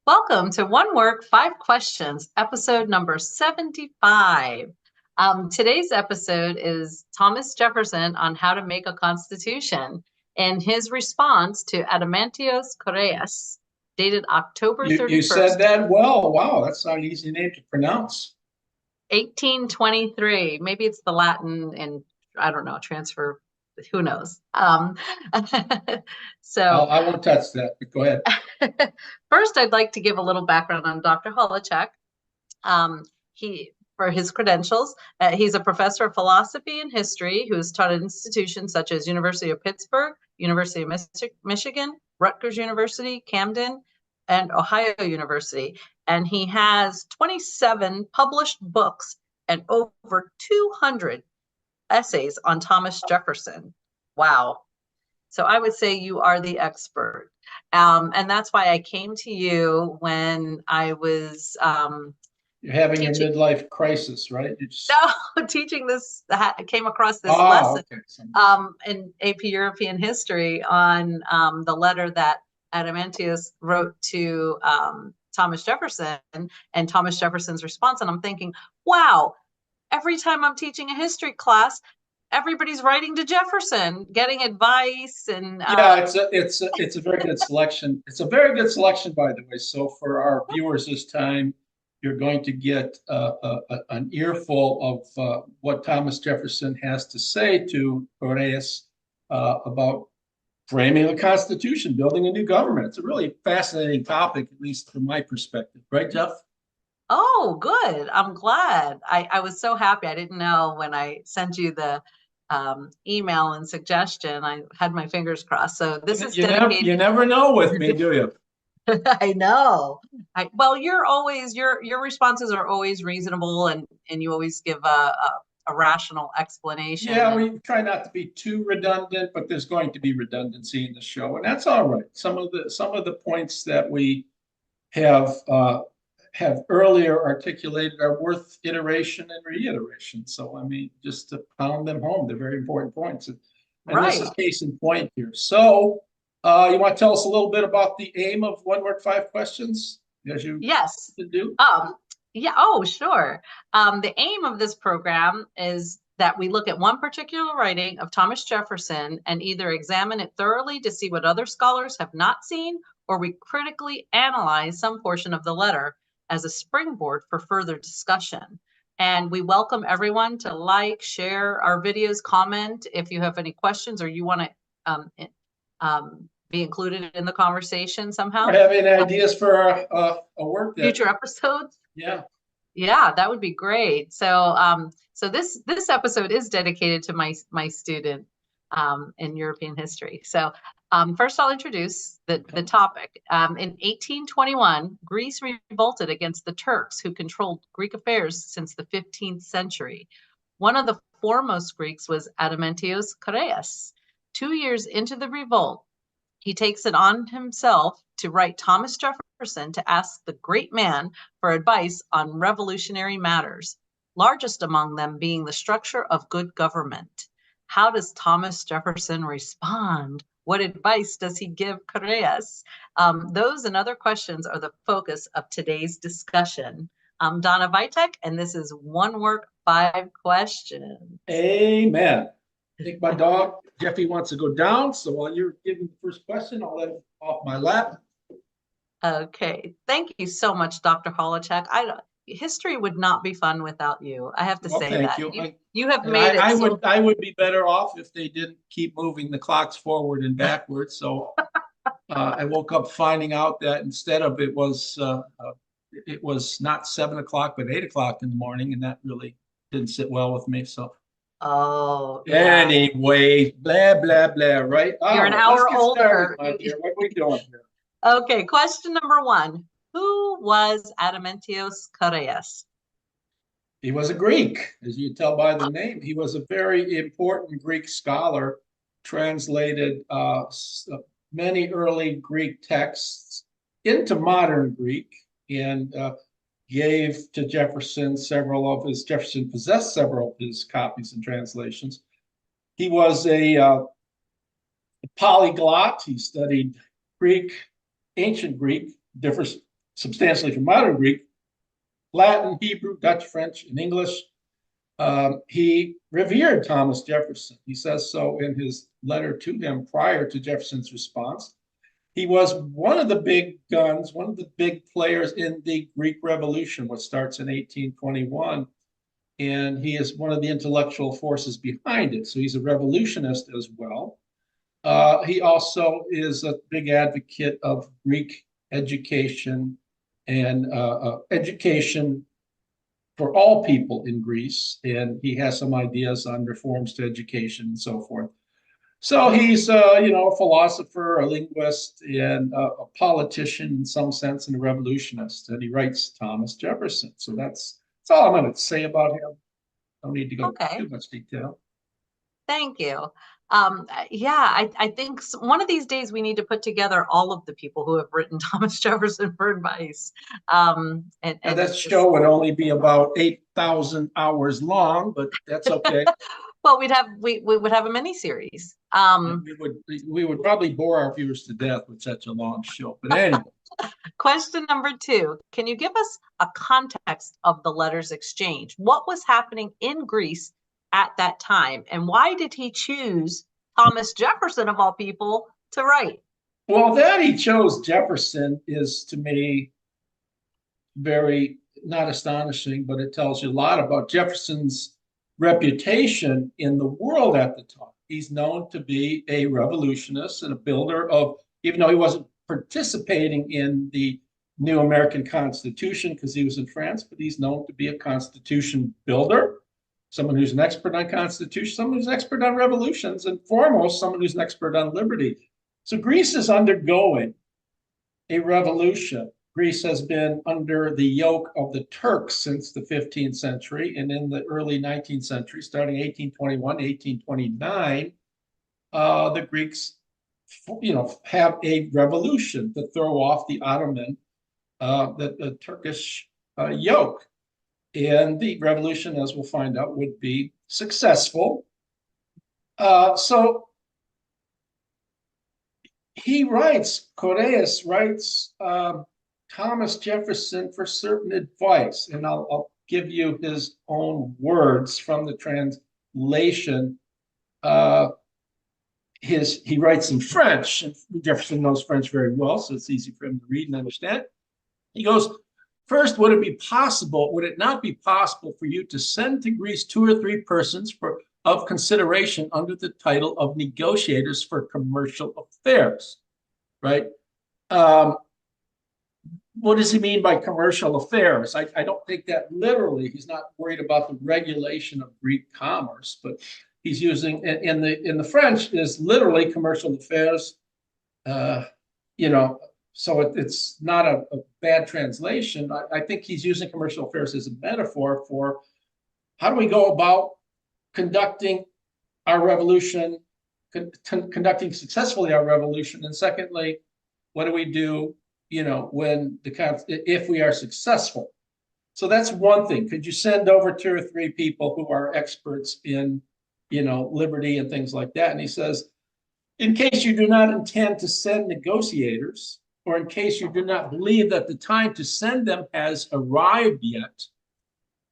Welcome to One Work, Five Questions, episode number 75. Today's episode is Thomas Jefferson on how to make a constitution and his response to Ademantios Korais, dated October You said 31st, that well. Wow, that's not an easy name to pronounce. 1823. Maybe it's the Latin and I don't know, transfer, who knows? So I won't touch that, but go ahead. first, I'd like to give a little background on Dr. Holacek. For his credentials, he's a professor of philosophy and history who has taught at institutions such as University of Pittsburgh, University of Michigan, Rutgers University, Camden, and Ohio University. And he has 27 published books and over 200 essays on Thomas Jefferson. Wow. So I would say you are the expert. And that's why I came to you when I was You're having your midlife crisis, right? teaching this. I came across this lesson in AP European history on the letter that Ademantios wrote to Thomas Jefferson and Thomas Jefferson's response. And I'm thinking, wow, every time I'm teaching a history class, everybody's writing to Jefferson, getting advice, and it's a very good selection. It's a very good selection, by the way. So for our viewers this time, you're going to get an earful of what Thomas Jefferson has to say to Korais about framing a constitution, building a new government. It's a really fascinating topic, at least from my perspective, right, Jeff? Oh, good. I'm glad. I was so happy. I didn't know when I sent you the email and suggestion. I had my fingers crossed. So this is dedicated. You never know with me, do you? I know. Well, your responses are always reasonable, and you always give a rational explanation. Yeah, we try not to be too redundant, but there's going to be redundancy in the show, and that's all right. Some of the points that we have earlier articulated are worth iteration and reiteration. So, I mean, just to pound them home, they're very important points. And This is case in point here. So, you want to tell us a little bit about the aim of One Word, Five Questions, as you do? Yeah, oh, sure. The aim of this program is that we look at one particular writing of Thomas Jefferson and either examine it thoroughly to see what other scholars have not seen, or we critically analyze some portion of the letter as a springboard for further discussion. And we welcome everyone to like, share our videos, comment if you have any questions or you want to be included in the conversation somehow. Or have any ideas for a work future episodes? Yeah. Yeah, that would be great. So so this episode is dedicated to my student in European history. So first I'll introduce the topic. In 1821, Greece revolted against the Turks who controlled Greek affairs since the 15th century. One of the foremost Greeks was Ademantios Korais. 2 years into the revolt, he takes it on himself to write Thomas Jefferson to ask the great man for advice on revolutionary matters, largest among them being the structure of good government. How does Thomas Jefferson respond? What advice does he give Korais? Those and other questions are the focus of today's discussion. I'm Donna Vitek, and this is One Work, Five Questions. Amen. I think my dog, Jeffy, wants to go down. So while you're giving the first question, I'll let him off my lap. Okay. Thank you so much, Dr. Holacek. History would not be fun without you. I have to say that. You have made it. I would be better off if they didn't keep moving the clocks forward and backwards. So I woke up finding out that instead of it was not 7 o'clock, but 8 o'clock in the morning. And that really didn't sit well with me. So. Oh, yeah. Anyway, blah, blah, blah, right? You're an hour older. My dear. What are we doing here? Okay, question number one. Who was Ademantios Korais? He was a Greek, as you tell by the name. He was a very important Greek scholar, translated many early Greek texts into modern Greek, and gave to Jefferson Jefferson possessed several of his copies and translations. He was a polyglot. He studied Greek, ancient Greek, substantially from modern Greek, Latin, Hebrew, Dutch, French, and English. He revered Thomas Jefferson. He says so in his letter to him prior to Jefferson's response. He was one of the big guns, one of the big players in the Greek Revolution, which starts in 1821. And he is one of the intellectual forces behind it. So he's a revolutionist as well. He also is a big advocate of Greek education and education for all people in Greece. And he has some ideas on reforms to education and so forth. So he's, a philosopher, a linguist, and a politician in some sense, and a revolutionist. And he writes Thomas Jefferson. So that's all I'm going to say about him. Don't need to go into too much detail. Thank you. Yeah, I think one of these days we need to put together all of the people who have written Thomas Jefferson for advice. And that show would only be about 8,000 hours long, but that's okay. Well, we would have a mini series. We would probably bore our viewers to death with such a long show. But anyway. Question number 2. Can you give us a context of the letters exchange? What was happening in Greece at that time, and why did he choose Thomas Jefferson of all people to write? Well, that he chose Jefferson is, to me, very not astonishing, but it tells you a lot about Jefferson's reputation in the world at the time. He's known to be a revolutionist and a builder of, even though he wasn't participating in the new American Constitution because he was in France, but he's known to be a Constitution builder, someone who's an expert on Constitution, someone who's an expert on revolutions, and foremost, someone who's an expert on liberty. So Greece is undergoing a revolution. Greece has been under the yoke of the Turks since the 15th century, and in the early 19th century, starting 1821, 1829, the Greeks, have a revolution to throw off the Ottoman, the Turkish yoke. And the revolution, as we'll find out, would be successful. So Korais writes Thomas Jefferson for certain advice. And I'll give you his own words from the translation. He writes in French, and Jefferson knows French very well, so it's easy for him to read and understand. He goes, first, would it not be possible for you to send to Greece 2 or 3 persons of consideration under the title of negotiators for commercial affairs, right? What does he mean by commercial affairs? I don't take that literally. He's not worried about the regulation of Greek commerce, but he's using, in the French is literally commercial affairs, so it's not a bad translation. I think he's using commercial affairs as a metaphor for how do we go about conducting our revolution, conducting successfully our revolution, and secondly, what do we do, if we are successful? So that's one thing. Could you send over 2 or 3 people who are experts in, liberty and things like that? And he says, in case you do not intend to send negotiators, or in case you do not believe that the time to send them has arrived yet,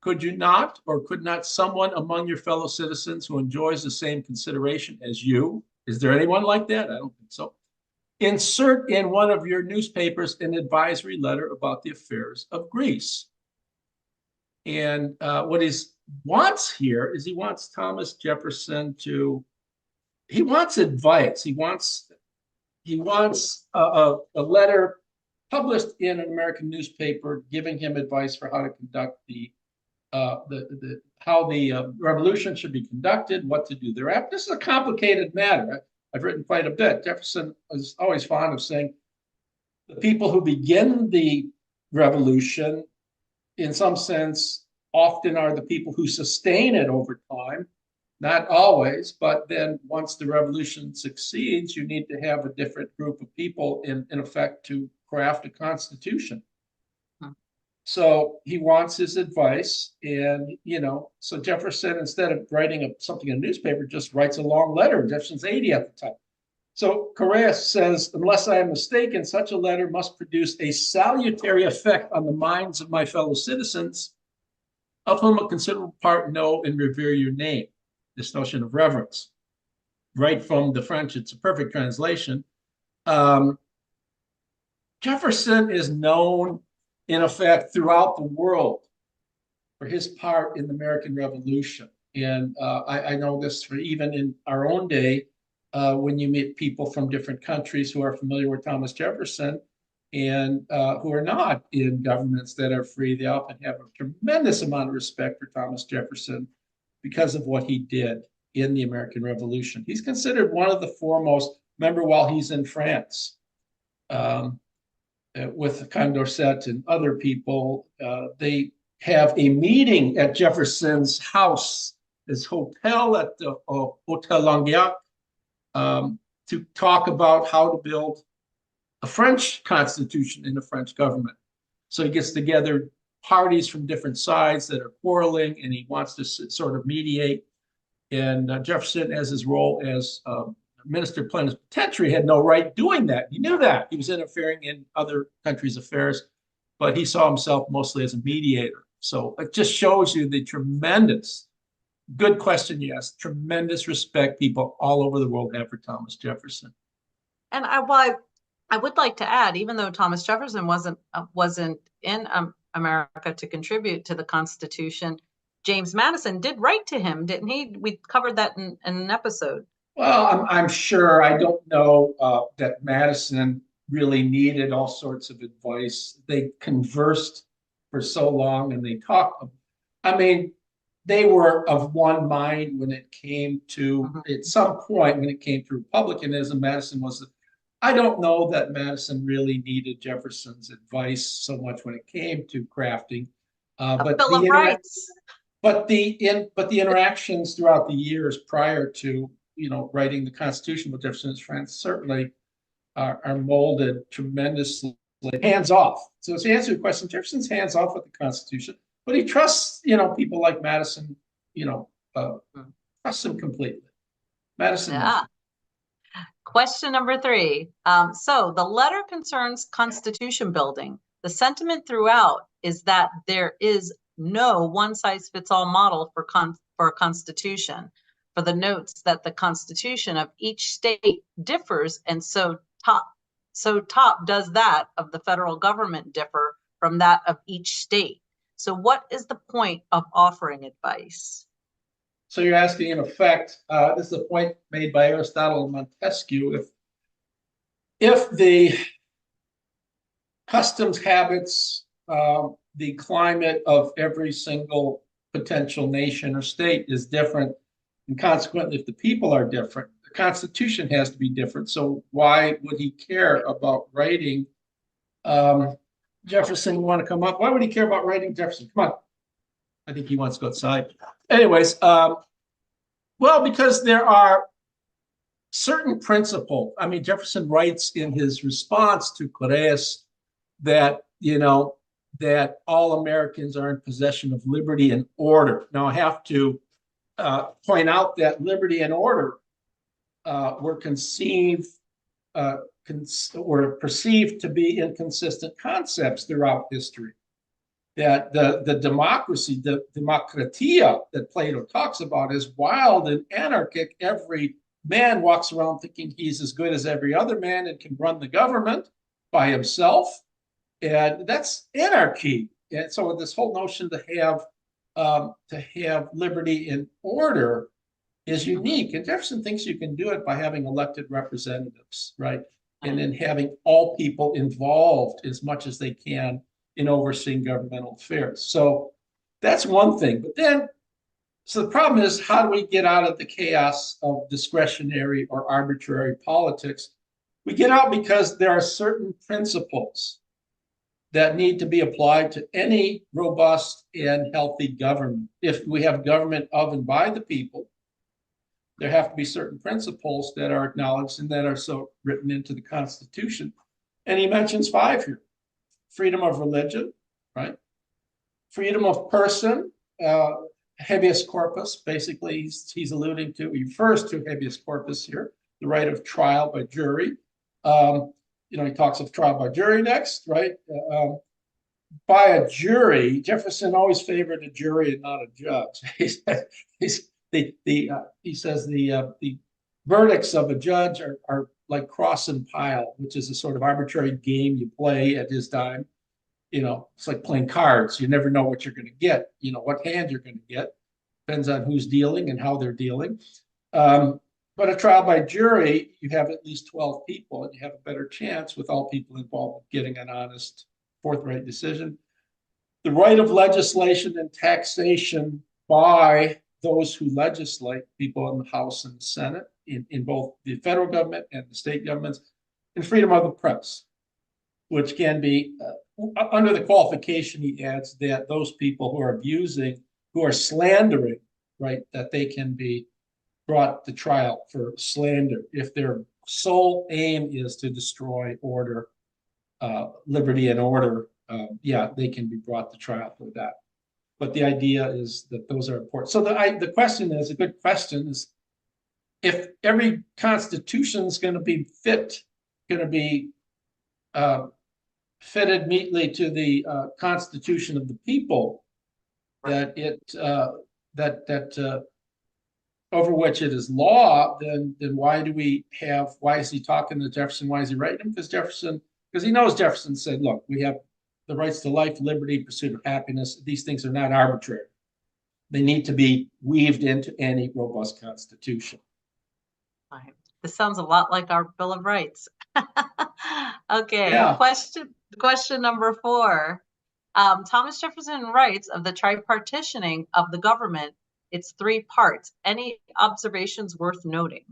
could you not, or could not someone among your fellow citizens who enjoys the same consideration as you, is there anyone like that? I don't think so. Insert in one of your newspapers an advisory letter about the affairs of Greece. And what he wants here is he wants Thomas Jefferson he wants advice. He wants a letter published in an American newspaper giving him advice for how to conduct how the revolution should be conducted, what to do thereafter. This is a complicated matter. I've written quite a bit. Jefferson was always fond of saying the people who begin the revolution, in some sense, often are the people who sustain it over time. Not always, but then once the revolution succeeds, you need to have a different group of people in effect to craft a constitution. So he wants his advice, and so Jefferson, instead of writing something in a newspaper, just writes a long letter. Jefferson's 80 at the time. So Korais says, unless I am mistaken, such a letter must produce a salutary effect on the minds of my fellow citizens, of whom a considerable part know and revere your name. This notion of reverence, right from the French, it's a perfect translation. Jefferson is known, in effect, throughout the world for his part in the American Revolution. And I know this for even in our own day, when you meet people from different countries who are familiar with Thomas Jefferson and who are not in governments that are free, they often have a tremendous amount of respect for Thomas Jefferson because of what he did in the American Revolution. He's considered one of the foremost, remember while he's in France, with Condorcet and other people, they have a meeting at Jefferson's house, his hotel at the Hotel Languiac, to talk about how to build a French constitution in the French government. So he gets together parties from different sides that are quarreling, and he wants to sort of mediate. And Jefferson, as his role as minister plenipotentiary, had no right doing that. He knew that. He was interfering in other countries' affairs, but he saw himself mostly as a mediator. So it just shows you the tremendous, good question you asked, tremendous respect people all over the world have for Thomas Jefferson. And I would like to add, even though Thomas Jefferson wasn't in America to contribute to the Constitution, James Madison did write to him, didn't he? We covered that in an episode. Well, I'm sure. I don't know that Madison really needed all sorts of advice. They conversed for so long and they talked. I mean, they were of one mind when it came to, at some point when it came to republicanism, Madison was, I don't know that Madison really needed Jefferson's advice so much when it came to crafting. But Bill of Rights. But the interactions throughout the years prior to writing the Constitution with Jefferson's friends certainly are molded tremendously hands off. So to answer your question, Jefferson's hands off with the Constitution, but he trusts people like Madison. Trusts him completely. Madison. Yeah. Question number 3. So the letter concerns Constitution building. The sentiment throughout is that there is no one-size-fits-all model for a constitution. For the notes that the constitution of each state differs, and so top does that of the federal government differ from that of each state. So what is the point of offering advice? So you're asking, in effect, this is a point made by Aristotle and Montesquieu, if the customs, habits, the climate of every single potential nation or state is different, and consequently, if the people are different, the Constitution has to be different. So why would he care about writing? Jefferson, you want to come up? Why would he care about writing Jefferson? Come on. I think he wants to go outside. Anyways, well, because there are certain principles. I mean, Jefferson writes in his response to Korais that, that all Americans are in possession of liberty and order. Now, I have to point out that liberty and order were conceived or perceived to be inconsistent concepts throughout history. That the democracy, the democratia that Plato talks about is wild and anarchic. Every man walks around thinking he's as good as every other man and can run the government by himself. And that's anarchy. And so this whole notion to have liberty and order is unique. And Jefferson thinks you can do it by having elected representatives, right? And then having all people involved as much as they can in overseeing governmental affairs. So that's one thing. But then, so the problem is, how do we get out of the chaos of discretionary or arbitrary politics? We get out because there are certain principles that need to be applied to any robust and healthy government. If we have government of and by the people, there have to be certain principles that are acknowledged and that are so written into the Constitution. And he mentions 5 here. Freedom of religion, right? Freedom of person, habeas corpus, basically he's alluding to, he refers to habeas corpus here, the right of trial by jury. He talks of trial by jury next, right? By a jury, Jefferson always favored a jury and not a judge. He says the verdicts of a judge are like cross and pile, which is a sort of arbitrary game you play at his time. It's like playing cards. You never know what you're going to get, what hand you're going to get. Depends on who's dealing and how they're dealing. But a trial by jury, you have at least 12 people, and you have a better chance with all people involved getting an honest, forthright decision. The right of legislation and taxation by those who legislate, people in the House and the Senate, in both the federal government and the state governments, and freedom of the press, which can be under the qualification, he adds, that those people who are abusing, who are slandering, right, that they can be brought to trial for slander if their sole aim is to destroy order, liberty and order. They can be brought to trial for that. But the idea is that those are important. So the question is, a good question is, if every constitution is going to be fitted neatly to the Constitution of the people, that over which it is law, then why is he talking to Jefferson? Why is he writing him? Because he knows Jefferson said, look, we have the rights to life, liberty, pursuit of happiness. These things are not arbitrary. They need to be weaved into any robust constitution. Right. This sounds a lot like our Bill of Rights. Okay, yeah. Question number 4. Thomas Jefferson writes of the tripartitioning of the government, it's 3 parts. Any observations worth noting?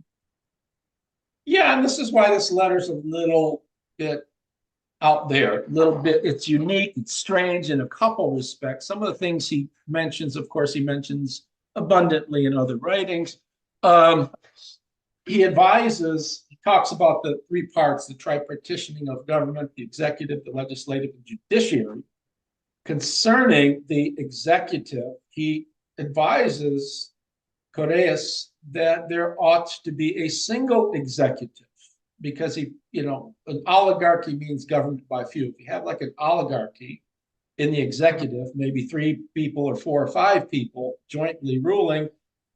Yeah, and this is why this letter's a little bit out there, it's unique, it's strange in a couple respects. Some of the things he mentions, of course, he mentions abundantly in other writings. He talks about the 3 parts, the tripartitioning of government, the executive, the legislative, and judiciary. Concerning the executive, he advises Korais that there ought to be a single executive, because an oligarchy means government by few. If you have like an oligarchy in the executive, maybe 3 people or 4 or 5 people jointly ruling,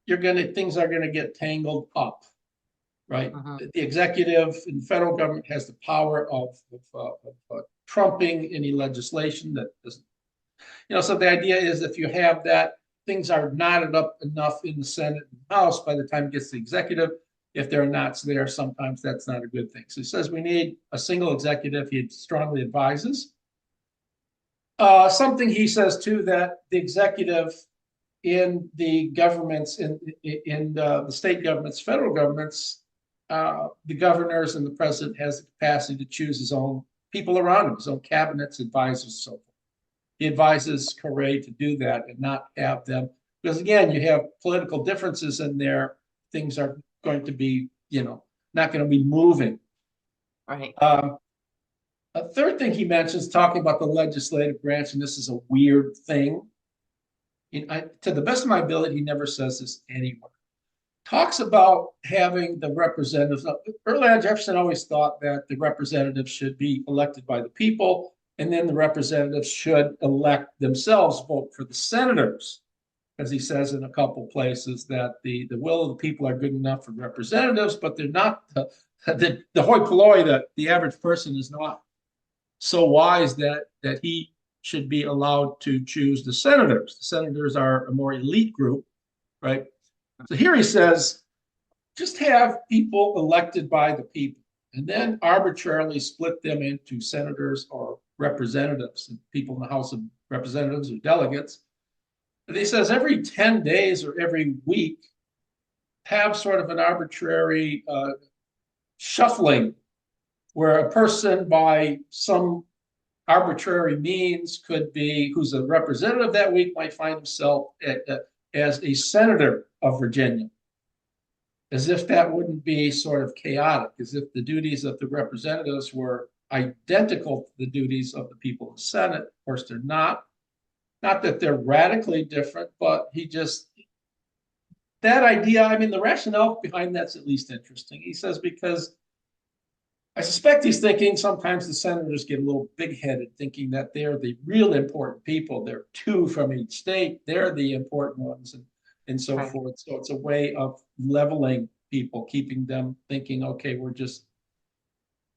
things are gonna get tangled up, right? The executive in the federal government has the power of trumping any legislation that doesn't. So the idea is, if you have that, things are knotted up enough in the Senate and House by the time it gets to the executive. If there are knots there, sometimes that's not a good thing. So he says we need a single executive. He strongly advises. Something he says too, that the executive in the governments, in the state governments, federal governments, the governors and the president has the capacity to choose his own people around him, his own cabinets, advisors, and so forth. He advises Korais to do that and not have them, because again, you have political differences in there. Things are going to be, not going to be moving. Right. A third thing he mentions, talking about the legislative branch, and this is a weird thing. To the best of my ability, he never says this anywhere. Talks about having the representatives. Early on, Jefferson always thought that the representatives should be elected by the people, and then the representatives should elect themselves, vote for the senators. As he says in a couple places, that the will of the people are good enough for representatives, but they're not the hoi polloi, that the average person is not so wise that he should be allowed to choose the senators. The senators are a more elite group, right? So here he says, just have people elected by the people, and then arbitrarily split them into senators or representatives, and people in the House of Representatives or delegates. And he says every 10 days or every week, have sort of an arbitrary shuffling, where a person by some arbitrary means who's a representative that week, might find himself as a senator of Virginia, as if that wouldn't be sort of chaotic, as if the duties of the representatives were identical to the duties of the people in the Senate. Of course, they're not. Not that they're radically different, but that idea, I mean, the rationale behind that's at least interesting. He says, because I suspect he's thinking sometimes the senators get a little big-headed, thinking that they're the real important people. There are two from each state. They're the important ones, and so Right. forth. So it's a way of leveling people, keeping them thinking, okay, we're just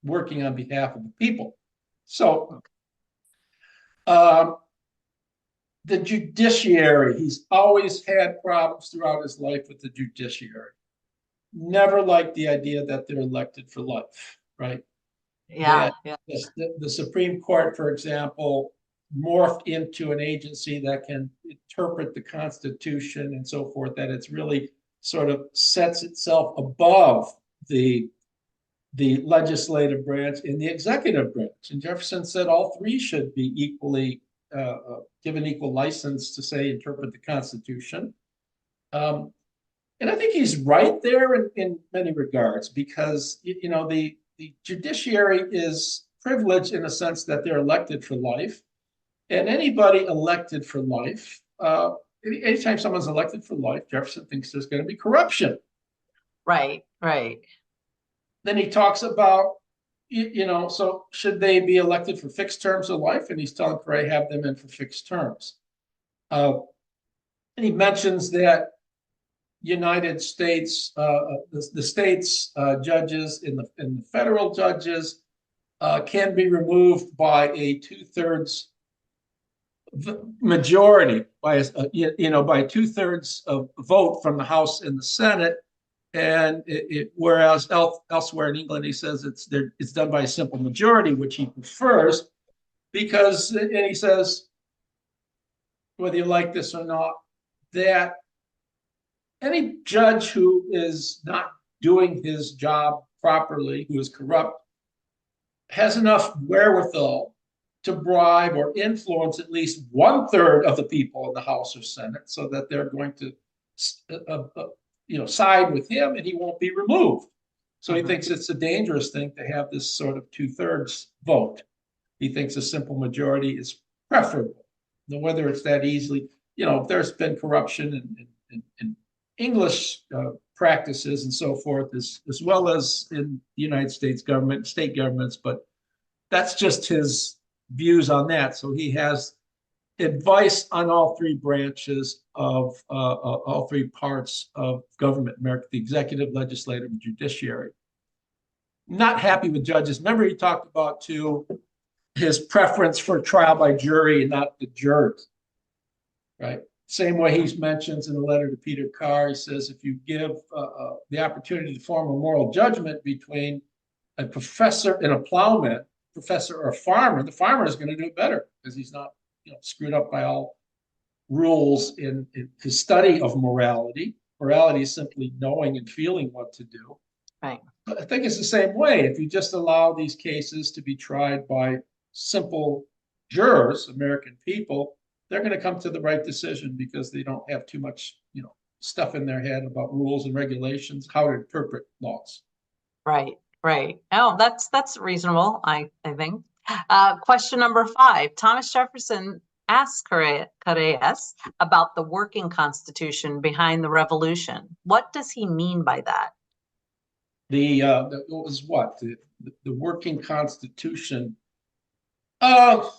working on behalf of the people. So the judiciary, he's always had problems throughout his life with the judiciary. Never liked the idea that they're elected for life, right? Yeah, That yeah. the Supreme Court, for example, morphed into an agency that can interpret the Constitution and so forth, that it's really sort of sets itself above the legislative branch and the executive branch. And Jefferson said all three should be equally given equal license to, say, interpret the Constitution. And I think he's right there in many regards, because the judiciary is privileged in a sense that they're elected for life, and anybody elected for life, anytime someone's elected for life, Jefferson thinks there's going to be corruption. Right, right. Then he talks about, so should they be elected for fixed terms of life? And he's telling Korais, have them in for fixed terms. And he mentions that United States, the states judges in the federal judges can be removed by a 2/3 majority, by by 2/3 of vote from the House and the Senate. And whereas elsewhere in England, he says it's done by a simple majority, which he prefers, because, and he says, whether you like this or not, that any judge who is not doing his job properly, who is corrupt, has enough wherewithal to bribe or influence at least 1/3 of the people in the House or Senate, so that they're going to side with him, and he won't be removed. So he thinks it's a dangerous thing to have this sort of 2/3 vote. He thinks a simple majority is preferable. Now, whether it's that easily, if there's been corruption in English practices and so forth, as well as in the United States government, state governments, but that's just his views on that. So he has advice on all three branches of all three parts of government, America, the executive, legislative, and judiciary. Not happy with judges. Remember, he talked about, too, his preference for trial by jury and not the jurors, right? Same way he mentions in a letter to Peter Carr, he says, if you give the opportunity to form a moral judgment between a professor and a plowman, professor or a farmer, the farmer is going to do it better, because he's not screwed up by all rules in his study of morality. Morality is simply knowing and feeling what to do. Right. But I think it's the same way. If you just allow these cases to be tried by simple jurors, American people, they're going to come to the right decision, because they don't have too much, stuff in their head about rules and regulations, how to interpret laws. Right, right. Oh, that's reasonable, I think. Question number 5. Thomas Jefferson asked Korais about the working constitution behind the revolution. What does he mean by that? What was what? The working constitution. What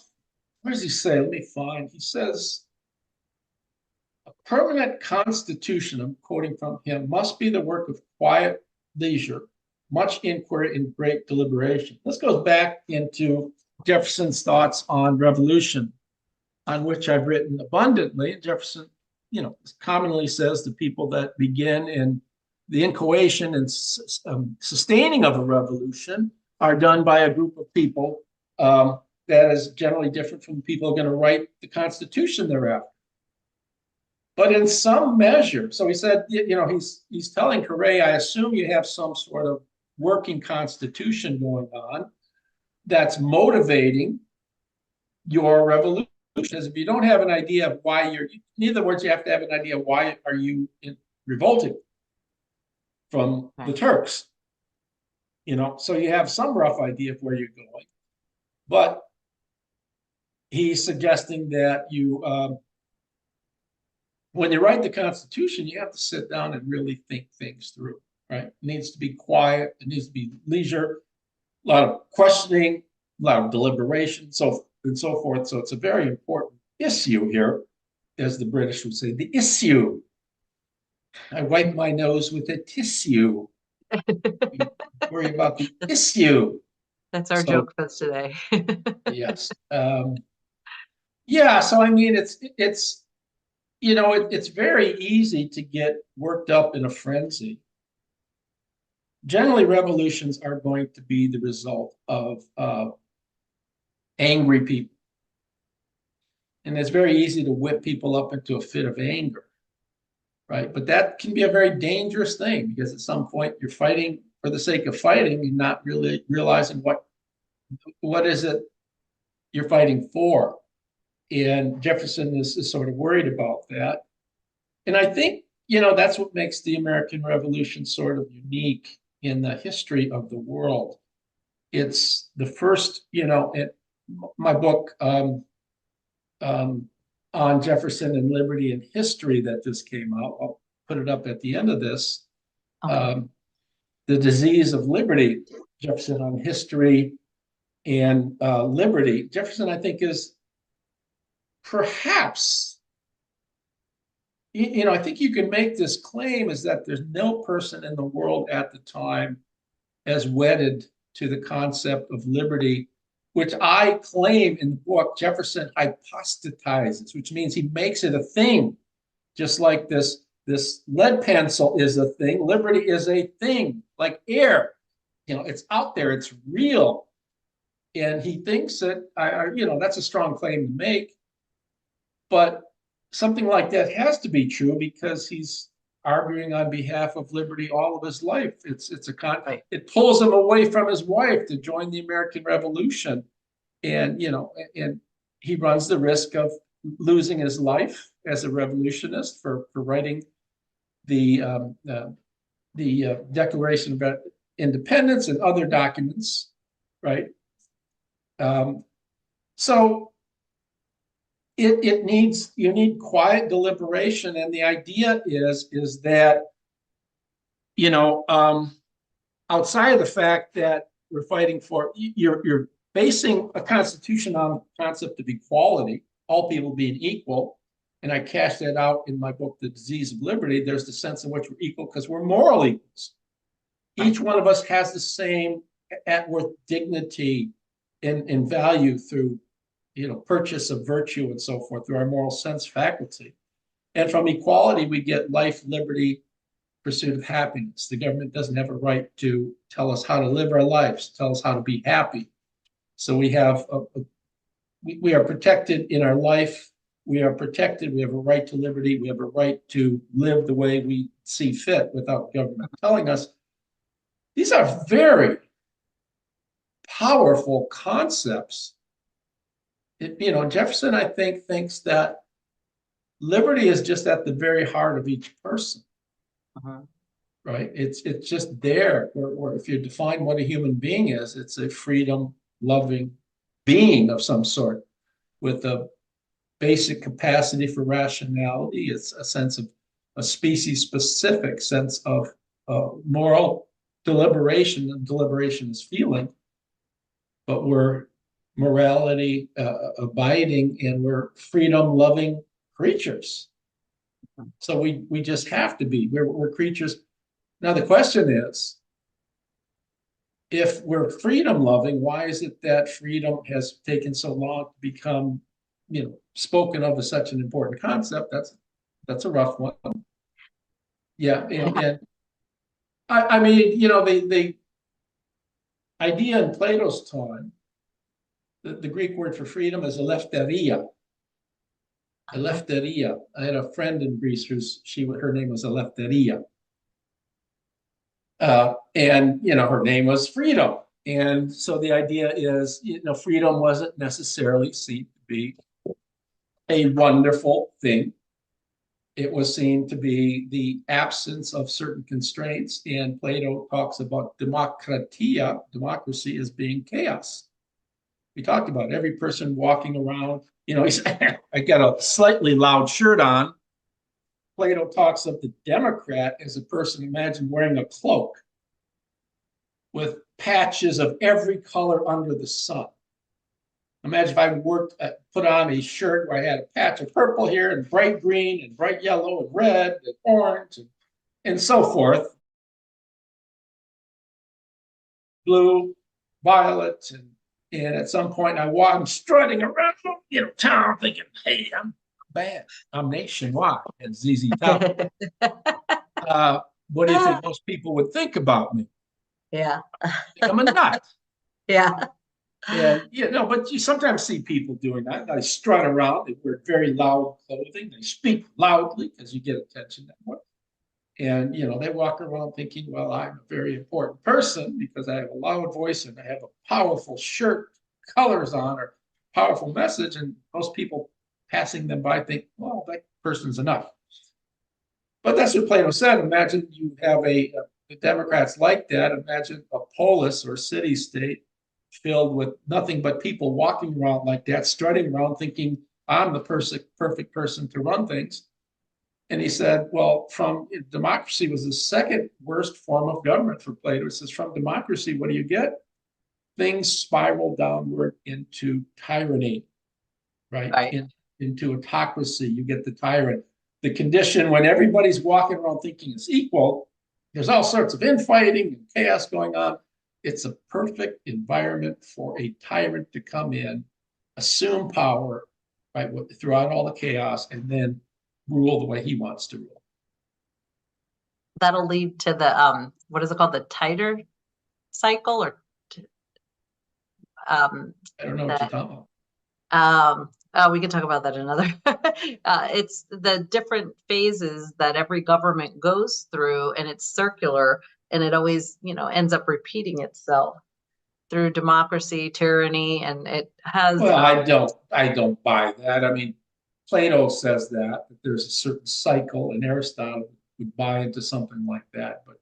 does he say? Let me find. He says, a permanent constitution, I'm quoting from him, must be the work of quiet leisure, much inquiry, and great deliberation. This goes back into Jefferson's thoughts on revolution, on which I've written abundantly. Jefferson, commonly says the people that begin in the inchoation and sustaining of a revolution are done by a group of people that is generally different from the people who are going to write the Constitution thereafter. But in some measure, so he said, he's telling Korais, I assume you have some sort of working constitution going on that's motivating your revolution. Because if you don't have an idea of why in other words, you have to have an idea of why are you revolting from the Turks. So you have some rough idea of where you're going. But he's suggesting that you when you write the Constitution, you have to sit down and really think things through, right? It needs to be quiet. It needs to be leisure, a lot of questioning, a lot of deliberation, so and so forth. So it's a very important issue here, as the British would say, the issue. I wipe my nose with a tissue. Worry about the issue. That's our joke for today. Yes. Yeah. So I mean, it's you know, it's very easy to get worked up in a frenzy. Generally, revolutions are going to be the result of angry people. And it's very easy to whip people up into a fit of anger, right? But that can be a very dangerous thing, because at some point you're fighting for the sake of fighting and not really realizing what is it you're fighting for. And Jefferson is sort of worried about that. And I think, you know, that's what makes the American Revolution sort of unique in the history of the world. It's the first, you know, my book on Jefferson and liberty and history that just came out, I'll put it up at the end of this. The Disease of Liberty, Jefferson on history and liberty. Jefferson, I think, is perhaps, you know, I think you can make this claim, is that there's no person in the world at the time as wedded to the concept of liberty, which I claim in the book Jefferson hypostatizes, which means he makes it a thing. Just like this lead pencil is a thing, liberty is a thing, like air. You know, it's out there, it's real. And he thinks that, you know, that's a strong claim to make. But something like that has to be true, because he's arguing on behalf of liberty all of his life. It pulls him away from his wife to join the American Revolution, and you know, and he runs the risk of losing his life as a revolutionist for writing the Declaration of Independence and other documents, right? So you need quiet deliberation, and the idea is that, you know, outside of the fact that we're fighting for, you're basing a constitution on the concept of equality, all people being equal, and I cash that out in my book, The Disease of Liberty. There's the sense in which we're equal because we're moral equals. Each one of us has the same at-worth dignity and value through, you know, purchase of virtue and so forth, through our moral sense faculty. And from equality, we get life, liberty, pursuit of happiness. The government doesn't have a right to tell us how to live our lives, tell us how to be happy. So we have we are protected in our life. We are protected. We have a right to liberty. We have a right to live the way we see fit without government telling us. These are very powerful concepts. You know, Jefferson, I think, thinks that liberty is just at the very heart of each person, right? It's just there. Or if you define what a human being is, it's a freedom-loving being of some sort with a basic capacity for rationality. It's a sense of a species-specific sense of moral deliberation, and deliberation is feeling, but we're morality abiding, and we're freedom-loving creatures. So we just have to be. We're creatures. Now the question is, if we're freedom-loving, why is it that freedom has taken so long to become, you know, spoken of as such an important concept? That's a rough one. Yeah, and I mean, you know, the idea in Plato's time, the Greek word for freedom is eleftheria. Eleftheria. I had a friend in Greece her name was Eleftheria. And, you know, her name was freedom. And so the idea is, you know, freedom wasn't necessarily seen to be a wonderful thing. It was seen to be the absence of certain constraints. And Plato talks about demokratia, democracy, as being chaos. We talked about every person walking around, you know, I got a slightly loud shirt on. Plato talks of the Democrat as a person, imagine wearing a cloak with patches of every color under the sun. Imagine if I put on a shirt where I had a patch of purple here and bright green and bright yellow and red and orange and so forth. Blue, violet, and at some point I'm strutting around, town thinking, hey, I'm bad. I'm nationwide, as ZZ Top. What do you think most people would think about me? Yeah. I'm a nut. Yeah. And but you sometimes see people doing that. They strut around, they wear very loud clothing, they speak loudly because you get attention that way. And they walk around thinking, well, I'm a very important person because I have a loud voice and I have a powerful shirt, colors on, or powerful message. And most people passing them by think, well, that person's enough. But that's what Plato said. Imagine you have the Democrats like that. Imagine a polis or city state filled with nothing but people walking around like that, strutting around thinking, I'm the perfect person to run things. And he said, well, democracy was the second worst form of government for Plato. He says, from democracy, what do you get? Things spiral downward into tyranny, right? Into autocracy. You get the tyrant. The condition when everybody's walking around thinking it's equal, there's all sorts of infighting and chaos going on. It's a perfect environment for a tyrant to come in, assume power, right, throughout all the chaos, and then rule the way he wants to rule. That'll lead to the what is it called, the tighter cycle, or I don't know what you're talking about. We can talk about that another. It's the different phases that every government goes through, and it's circular, and it always ends up repeating itself through democracy, tyranny, and it has. Well, I don't buy that. I mean, Plato says that there's a certain cycle, and Aristotle would buy into something like that. But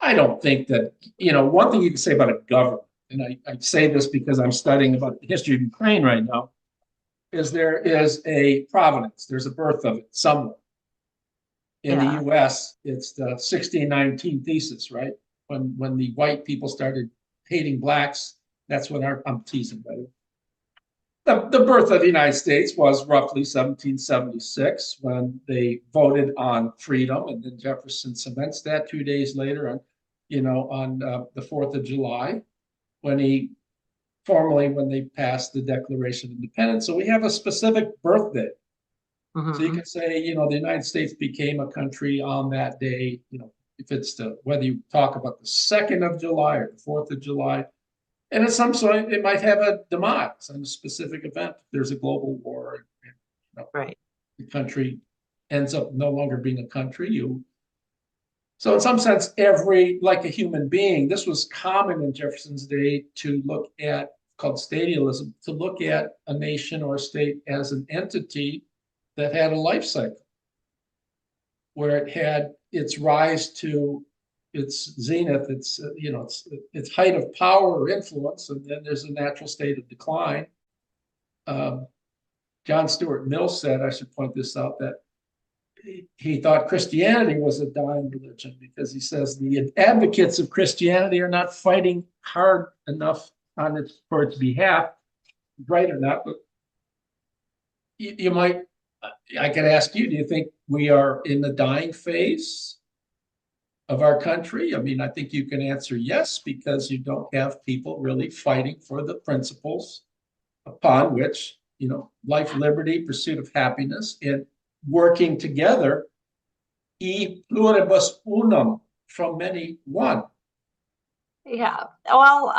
I don't think that, one thing you can say about a government, and I say this because I'm studying about the history of Ukraine right now, is there is a provenance. There's a birth of it somewhere. In the U.S., it's the 1619 thesis, right? When the white people started hating blacks, that's when I'm teasing, by the way. The birth of the United States was roughly 1776 when they voted on freedom, and then Jefferson cements that 2 days later on the 4th of July when they passed the Declaration of Independence. So we have a specific birth date. Mm-hmm. So you can say, the United States became a country on that day, if it's whether you talk about the 2nd of July or the 4th of July. And at some point, it might have a demise on a specific event. There's a global war, right? The country ends up no longer being a country. So in some sense, like a human being, this was common in Jefferson's day to look at, called stadialism, to look at a nation or a state as an entity that had a life cycle, where it had its rise to its zenith, its height of power or influence, and then there's a natural state of decline. John Stuart Mill said, I should point this out, that he thought Christianity was a dying religion because he says the advocates of Christianity are not fighting hard enough for its behalf. Right or not, but I could ask you, do you think we are in the dying phase of our country? I mean, I think you can answer yes, because you don't have people really fighting for the principles upon which, life, liberty, pursuit of happiness, and working together, e pluribus unum, from many one. Yeah. Well,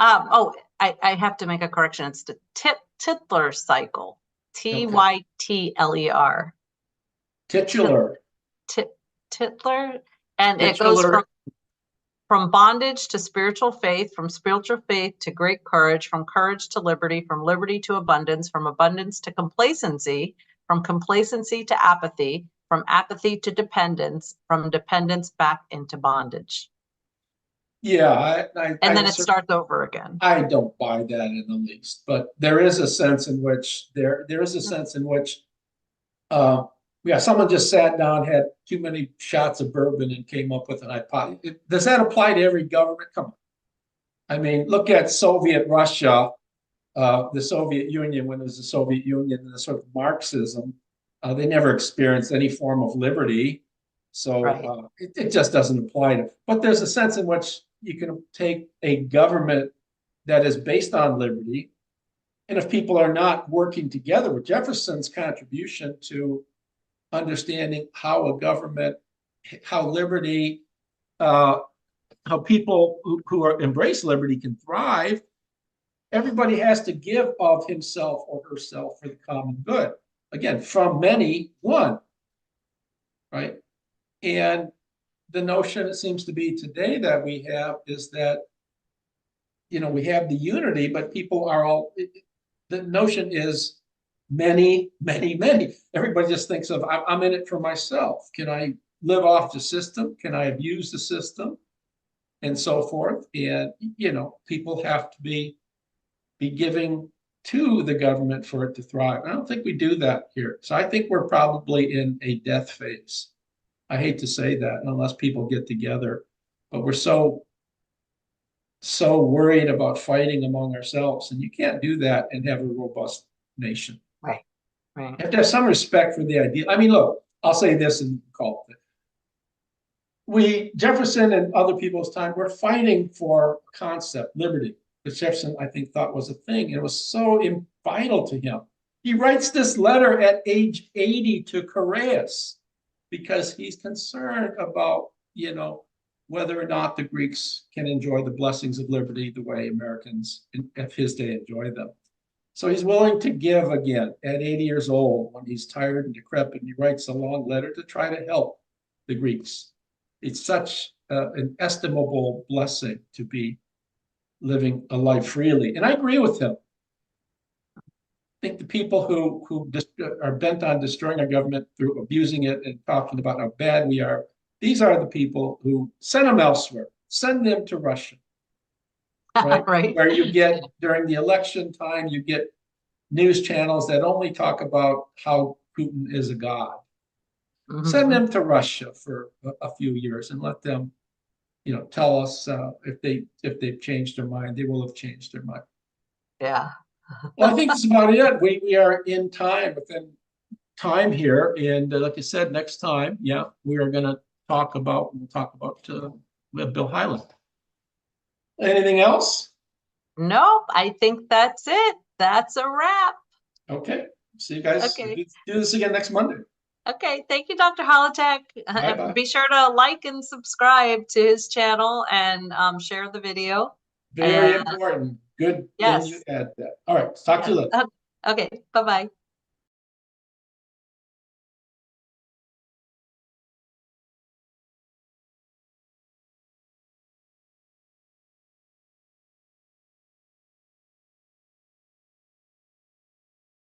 I have to make a correction. It's the Tytler cycle. Tytler. Titular. Tytler. And it goes from bondage to spiritual faith, from spiritual faith to great courage, from courage to liberty, from liberty to abundance, from abundance to complacency, from complacency to apathy, from apathy to dependence, from dependence back into bondage. Yeah, and then it starts over again. I don't buy that in the least, but there is a sense in which Yeah, someone just sat down, had too many shots of bourbon and came up with an hypothesis. Does that apply to every government? Come on. I mean, look at Soviet Russia, the Soviet Union, when it was the Soviet Union and the sort of Marxism, they never experienced any form of liberty. So Right. it just doesn't apply to, but there's a sense in which you can take a government that is based on liberty. And if people are not working together, with Jefferson's contribution to understanding how a government, how liberty, how people who embrace liberty can thrive, everybody has to give of himself or herself for the common good. Again, from many, one, right? And the notion, it seems to be today, that we have is that, we have the unity, but people are all, the notion is many, many, many. Everybody just thinks of, I'm in it for myself. Can I live off the system? Can I abuse the system? And so forth. And, people have to be giving to the government for it to thrive. I don't think we do that here. So I think we're probably in a death phase. I hate to say that unless people get together, but we're so worried about fighting among ourselves, and you can't do that and have a robust nation. Right. Right. You have to have some respect for the idea. I mean, look, I'll say this and call it. Jefferson and other people's time, were fighting for concept, liberty, which Jefferson, I think, thought was a thing. It was so vital to him. He writes this letter at age 80 to Korais because he's concerned about, whether or not the Greeks can enjoy the blessings of liberty the way Americans of his day enjoy them. So he's willing to give again at 80 years old, when he's tired and decrepit, and he writes a long letter to try to help the Greeks. It's such an estimable blessing to be living a life freely. And I agree with him. I think the people who are bent on destroying our government through abusing it and talking about how bad we are, these are the people who send them elsewhere. Send them to Russia, right? Right. Where you get, during the election time, you get news channels that only talk about how Putin is a god. Mm-hmm. Send them to Russia for a few years and let them, tell us if they've changed their mind. They will have changed their mind. Yeah. Well, I think that's about it. We are within time here, and like I said, next time, we are going to talk about Bill Highland. Anything else? Nope. I think that's it. That's a wrap. Okay. See you guys. Okay. Do this again next Monday. Okay. Thank you, Dr. Holotek. Bye-bye. Be sure to like and subscribe to his channel and share the video. Very important. Good. Yes. Thing you add that. All right. Talk to you later. Okay. Bye-bye.